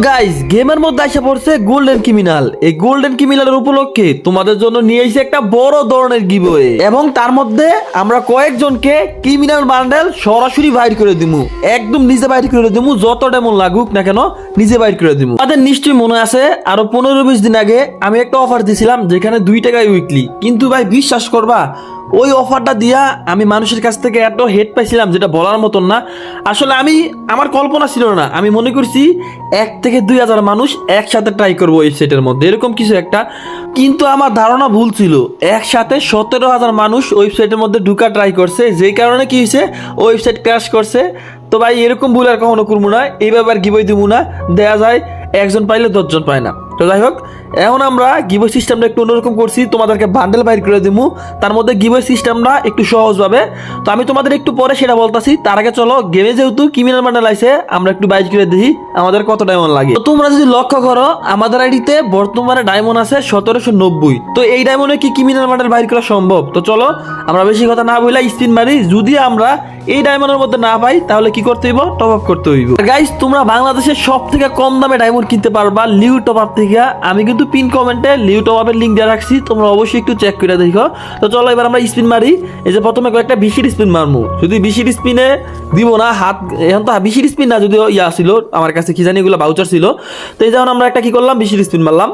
Guys গেমের মধ্যে এসে পড়ছে গোল্ডেন ক্রিমিনাল। এই গোল্ডেন ক্রিমিনালের উপলক্ষে তোমাদের জন্য নিয়ে এসে একটা বড় ধরনের গিভওয়ে, এবং তার মধ্যে আমরা কয়েকজনকে ক্রিমিনাল বান্ডেল সরাসরি বাইর করে দিমু, একদম নিজে বাইর করে দিমু, যত ডেমন লাগুক না কেন নিজে বাইর করে দিমু। তাদের নিশ্চয়ই মনে আছে আরো 15-20 দিন আগে আমি একটা অফার দিছিলাম যেখানে 2 টাকায় উইকলি, কিন্তু ভাই বিশ্বাস করবা ওই অফারটা দিয়া আমি মানুষের কাছ থেকে এত হেড পাইছিলাম যেটা বলার মতন না। আসলে আমার কল্পনা ছিল না, আমি মনে করছি 1 থেকে 2 হাজার মানুষ একসাথে ট্রাই করবো ওয়েবসাইটের মধ্যে, এরকম কিছু একটা, কিন্তু আমার ধারণা ভুল ছিল। একসাথে 17,000 মানুষ ওয়েবসাইটের মধ্যে ঢুকা ট্রাই করছে, যেই কারণে কি হয়েছে ওয়েবসাইট ক্র্যাশ করছে। তো ভাই এরকম ভুল আর কখনো করবো না, এইভাবে আর গিভওয়ে দিব না, দেয়া যায় একজন পাইলে 10 জন পায় না। তো যাই হোক, এখন আমরা গিভওয়ে সিস্টেমটা একটু অন্যরকম করছি, তোমাদেরকে বান্ডেল বাইর করে দিব, তার মধ্যে গিভওয়ে সিস্টেমটা একটু সহজভাবে। তো আমি তোমাদের একটু পরে সেটা বলতাছি, তার আগে চলো গেমে যেহেতু ক্রিমিনাল বান্ডেল আছে আমরা একটু বাইর করে দেখি আমাদের কত ডায়মন্ড লাগে। তো তোমরা যদি লক্ষ্য করো আমাদের আইডিতে বর্তমানে ডায়মন্ড আছে 1790। তো এই ডায়মন্ডে কি ক্রিমিনাল বান্ডেল বাইর করা সম্ভব? তো চলো আমরা বেশি কথা না বলে স্পিন মারি, যদি আমরা এই ডায়মন্ডের মধ্যে না পাই তাহলে কি করতে হইব? টপ আপ করতে হইব। গাইস তোমরা বাংলাদেশের সব থেকে কম দামে ডায়মন্ড কিনতে পারবা লিউ টপ আপ থেকে। আমি কিন্তু পিন কমেন্টে লিউ টপ আপের লিঙ্ক দিয়ে রাখছি, তোমরা অবশ্যই একটু চেক করে দেখো। তো চলো এবার আমরা স্পিন মারি। এই যে প্রথমে কয়েকটা বিশির স্পিন মারমু, যদি বিশির স্পিনে দিব না হাত, এখন তো বিশির স্পিন না, যদিও ইয়া ছিল আমার কাছে কি জানি এগুলো বাউচার ছিল। তো এই যেমন আমরা একটা কি করলাম, বিশির স্পিন মারলাম।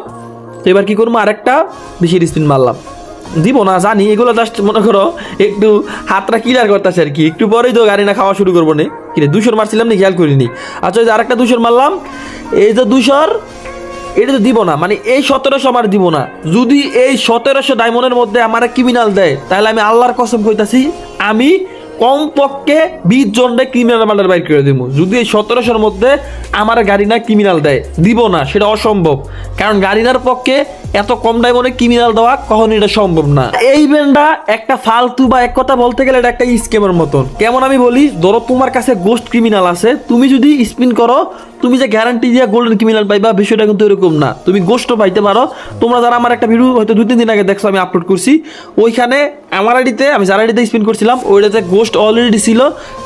তো এবার কি করবো, আরেকটা বিশির স্পিন মারলাম। দিব না জানি, এগুলো জাস্ট মনে করো একটু হাতটা ক্লিয়ার করতেছে আর কি, একটু পরেই তো গাড়ি না খাওয়া শুরু করবো না। কিরে 200 মারছিলাম না, খেয়াল করিনি। আচ্ছা এই যে আরেকটা 200 মারলাম, এই যে 200, এটা তো দিব না, মানে এই 1700 আমার দিব না। যদি এই 1700 ডায়মন্ডের মধ্যে আমার ক্রিমিনাল দেয় তাহলে আমি আল্লাহর কসম কইতাছি আমি কমপক্ষে 20 জনকে ক্রিমিনাল বান্ডেল বাইর করে দিব। যদি এই 1700-র মধ্যে আমার গাড়িনা ক্রিমিনাল দেয়, দিব না, সেটা অসম্ভব, কারণ গাড়িনার পক্ষে এত কম ডায়মন্ডে ক্রিমিনাল দেওয়া কখনই এটা সম্ভব না। এই ব্যান্ডটা একটা ফালতু, বা এক কথা বলতে গেলে এটা একটা স্ক্যামের মতন। কেমন আমি বলি, ধরো তোমার কাছে গোস্ট ক্রিমিনাল আছে, তুমি যদি স্পিন করো তুমি যে গ্যারান্টি দিয়ে গোল্ডেন ক্রিমিনাল পাইবা বিষয়টা কিন্তু এরকম না, তুমি গোস্টও পাইতে পারো। তোমরা যারা আমার একটা ভিডিও হয়তো 2-3 দিন আগে দেখছো আমি আপলোড করছি, ওইখানে আমার আইডিতে আমি যার আইডিতে স্পিন করছিলাম ওইটাতে গোস্ট অলরেডি ছিল,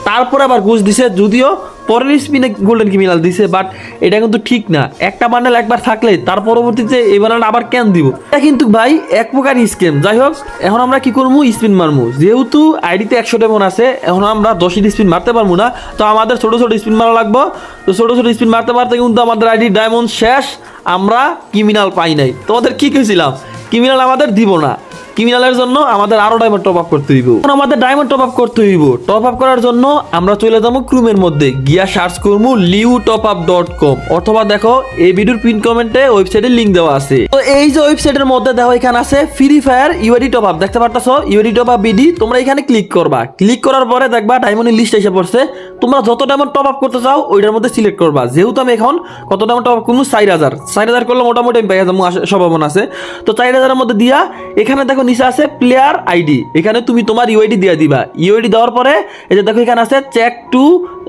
তারপরে আবার গোস্ট দিছে, যদিও পরের স্পিনে গোল্ডেন ক্রিমিনাল দিছে, বাট এটা কিন্তু ঠিক না। একটা বান্ডেল একবার থাকলে তার পরবর্তীতে এই বান্ডেল আবার কেন দিব? এটা কিন্তু ভাই এক প্রকার স্ক্যাম। যাই হোক, এখন আমরা কি করবো, স্পিন মারবো। যেহেতু আইডিতে 100 ডায়মন্ড আছে, এখন আমরা 10 স্পিন মারতে পারবো না, তো আমাদের ছোট ছোট স্পিন মারা লাগবো। তো ছোট ছোট স্পিন মারতে পারতে কিন্তু আমাদের আইডি ডায়মন্ড শেষ, আমরা ক্রিমিনাল পাই নাই। তোমাদের কি কইছিলাম, ক্রিমিনাল আমাদের দিব না, ক্রিমিনালের জন্য আমাদের আরো ডায়মন্ড টপ আপ করতে হইব। এখন আমাদের ডায়মন্ড টপ আপ করতে হইব। টপ আপ করার জন্য আমরা চলে যাবো ক্রোমের মধ্যে, গিয়া সার্চ করবো liutopup.com, অথবা দেখো এই ভিডিওর পিন কমেন্টে ওয়েবসাইটের লিংক দেওয়া আছে। তো এই যে ওয়েবসাইটের মধ্যে দেখো এখানে আছে free fire UID top up, দেখতে পারতাছো ইউআইডি টপ আপ বিডি। তোমরা এখানে ক্লিক করবা, ক্লিক করার পরে দেখবা ডায়মন্ডের লিস্ট এসে পড়ছে। তোমরা যত ডায়মন্ড টপ আপ করতে চাও ওইটার মধ্যে সিলেক্ট করবা। যেহেতু আমি এখন কত ডায়মন্ড টপ আপ করবো, 4000 করলে মোটামুটি আমি পেয়ে যাবো, সম্ভাবনা আছে। তো 4000-এর মধ্যে দিয়া এখানে দেখো নিচে আছে প্লেয়ার আইডি, এখানে তুমি তোমার ইউআইডি দিয়ে দিবা। ইউআইডি দেওয়ার পরে এই যে দেখো এখানে আছে চেক টু,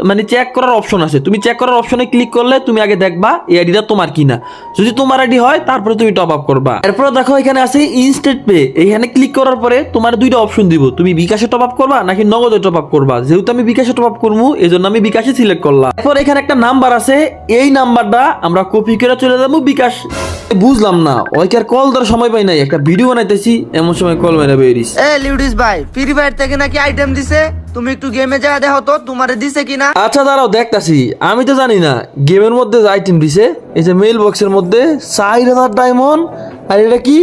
মানে চেক করার অপশন আছে। তুমি চেক করার অপশনে ক্লিক করলে তুমি আগে দেখবা এই আইডিটা তোমার কিনা, যদি তোমার আইডি হয় তারপরে তুমি টপ আপ করবা। এরপরে দেখো এখানে আছে ইনস্ট্যান্ট পে, এখানে ক্লিক করার পরে তোমার 2টা অপশন দিব, তুমি বিকাশে টপ আপ করবা নাকি নগদে টপ আপ করবা। যেহেতু আমি বিকাশে টপ আপ করবো এই জন্য আমি বিকাশে সিলেক্ট করলাম। এরপর এখানে একটা নাম্বার আছে, এই নাম্বারটা আমরা কপি করে চলে যাবো বিকাশ। বুঝলাম না ওইকার কল দেওয়ার সময় পাই নাই, একটা ভিডিও বানাইতেছি এমন সময় কল মেরে বেরিস। এ লিউডিস ভাই, ফ্রি ফায়ার থেকে নাকি আইটেম দিছে, তুমি একটু গেমে যা দেখো তো তোমারে দিছে কিনা। আচ্ছা দাঁড়াও দেখতাছি, আমি তো জানি না গেমের মধ্যে যে আইটেম দিছে, এই যে মেইল বক্সের মধ্যে 4000 ডায়মন্ড, আর এটা কি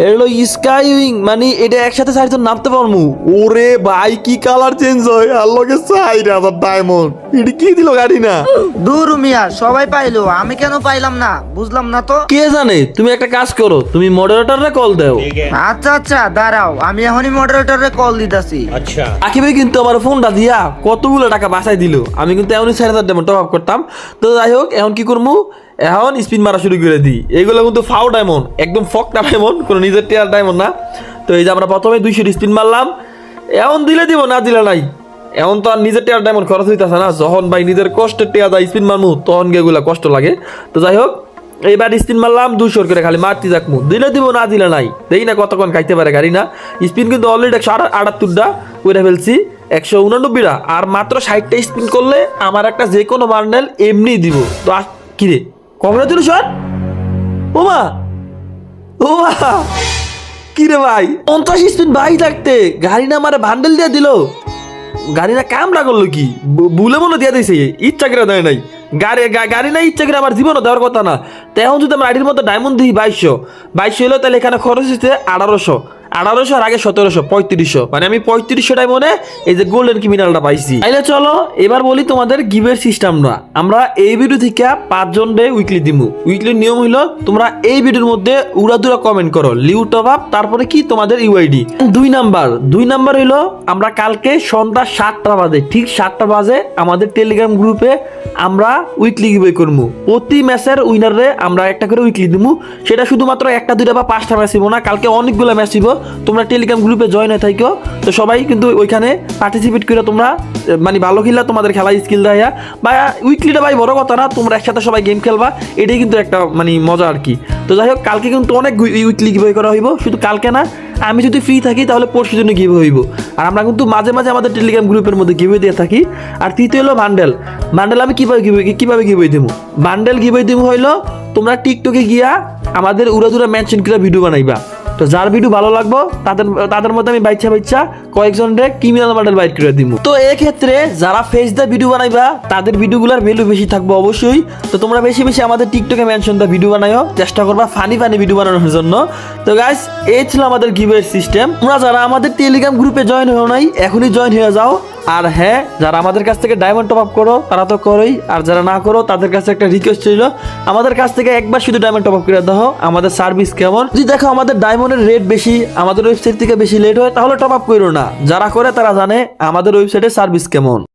এলো স্কাই উইং, মানে এটা একসাথে 4জন নামতে পারমু। ওরে ভাই কি কালার চেঞ্জ হয়, আর লগে 4000 ডায়মন্ড, এটা কি দিল গাড়ি না? দূর মিয়া, সবাই পাইলো, আমি কেন পাইলাম না বুঝলাম না তো। কে জানে, তুমি একটা কাজ করো, তুমি মডারেটরে কল দাও। আচ্ছা আচ্ছা দাঁড়াও, আমি এখনই মডারেটরে কল দিতাছি। আচ্ছা আকিবে কিন্তু আমার ফোনটা দিয়া কতগুলো টাকা বাঁচাই দিল, আমি কিন্তু এমনই 4000 ডায়মন্ড টপ আপ করতাম। তো যাই হোক, এখন কি করবো, এখন স্পিন মারা শুরু করে দিই। এগুলো কিন্তু ফাও ডায়মন্ড, একদম ফকটা ডায়মন্ড, কোনো নিজের টিয়ার ডায়মন্ড না। তো এই যে আমরা প্রথমে 200 স্পিন মারলাম, এখন দিলে দিব না দিলে নাই। এখন তো আর নিজের টিয়ার ডায়মন্ড খরচ হইতেছে না, যখন ভাই নিজের কষ্টের টিয়া যায় স্পিন মারমু তখন এগুলা কষ্ট লাগে। তো যাই হোক, এইবার স্পিন মারলাম 200 করে, খালি মারতে যাকমু, দিলে দিব না দিলে নাই, দেই না কতক্ষণ খাইতে পারে গাড়ি না। স্পিন কিন্তু অলরেডি 178টা করে ফেলছি, 189টা, আর মাত্র 60টা স্পিন করলে আমার একটা যে কোনো বান্ডেল এমনি দিব। তো কিরে কংগ্রাচুলেশন। ওমা ওমা কি রে ভাই, 50 স্পিন ভাই থাকতে গাড়ি না আমার ভান্ডেল দিয়ে দিল। গাড়ি না কামড়া করলো কি, বুলে মনে দিয়ে দিয়েছে, ইচ্ছা করে দেয় নাই। গাড়ি না ইচ্ছা করে আমার জীবনও দেওয়ার কথা না। তো এখন যদি আমার আইডির মধ্যে ডায়মন্ড দিই 2200 হলো, তাহলে এখানে খরচ হচ্ছে 1800 আর আগে 1700, 3500, মানে আমি 3500 ডায়মন্ডে এই যে গোল্ডেন ক্রিমিনালটা পাইছি। তাইলে চলো এবার বলি তোমাদের গিভের সিস্টেম না। আমরা এই ভিডিও থেকে 5 জন ডে উইকলি দিমু। উইকলির নিয়ম হইলো তোমরা এই ভিডিওর মধ্যে উড়াদুরা কমেন্ট করো লিউ টপ আপ, তারপরে কি তোমাদের ইউআইডি। 2 নাম্বার হইলো আমরা কালকে সন্ধ্যা 7টা বাজে, ঠিক 7টা বাজে আমাদের টেলিগ্রাম গ্রুপে আমরা উইকলি গিভওয়ে করবো। প্রতি ম্যাচের উইনারে আমরা একটা করে উইকলি দিমু। সেটা শুধুমাত্র 1টা 2টা বা 5টা ম্যাচ দিব না, কালকে অনেকগুলো ম্যাচ দিব। তোমরা টেলিগ্রাম গ্রুপে জয়েন হয়ে থাকো, তো সবাই কিন্তু ওইখানে পার্টিসিপেট করে তোমরা মানে ভালো খেললা, তোমাদের খেলা স্কিল দেয়া বা উইকলিটা ভাই বড় কথা না, তোমরা একসাথে সবাই গেম খেলবা, এটাই কিন্তু একটা মানে মজা আর কি। তো যাই হোক কালকে কিন্তু অনেক উইকলি গিভওয়ে করা হইব, শুধু কালকে না, আমি যদি ফ্রি থাকি তাহলে পরশু দিনে গিভওয়ে হইব। আর আমরা কিন্তু মাঝে মাঝে আমাদের টেলিগ্রাম গ্রুপের মধ্যে গিভওয়ে দিয়ে থাকি। আর তৃতীয় হলো বান্ডেল। আমি কিভাবে গিভওয়ে দেবো? বান্ডেল গিভওয়ে দেবো হইলো তোমরা টিকটকে গিয়া আমাদের উড়াদুরা মেনশন করে ভিডিও বানাইবা। তো যার ভিডিও ভালো লাগবো তাদের মধ্যে আমি বাইচ্ছা কয়েকজনকে ক্রিমিনাল বান্ডেল বাইট করে দিব। তো এই ক্ষেত্রে যারা ফেস দা ভিডিও বানাইবা তাদের ভিডিওগুলোর ভ্যালু বেশি থাকবে অবশ্যই। তো তোমরা বেশি বেশি আমাদের টিকটকে মেনশন দা ভিডিও বানাইও, চেষ্টা করবা ফানি ভিডিও বানানোর জন্য। তো গাইস এই ছিল আমাদের গিভওয়ে সিস্টেম। তোমরা যারা আমাদের টেলিগ্রাম গ্রুপে জয়েন হও নাই, এখনই জয়েন হয়ে যাও। আর হ্যাঁ, যারা আমাদের কাছ থেকে ডায়মন্ড টপ আপ করো তারা তো করোই, আর যারা না করো তাদের কাছে একটা রিকোয়েস্ট ছিল, আমাদের কাছ থেকে একবার শুধু ডায়মন্ড টপ আপ করে দাও। আমাদের সার্ভিস কেমন, যদি দেখো আমাদের ডায়মন্ডের রেট বেশি, আমাদের ওয়েবসাইট থেকে বেশি লেট হয়, তাহলে টপ আপ করো না। যারা করে তারা জানে আমাদের ওয়েবসাইটের সার্ভিস কেমন।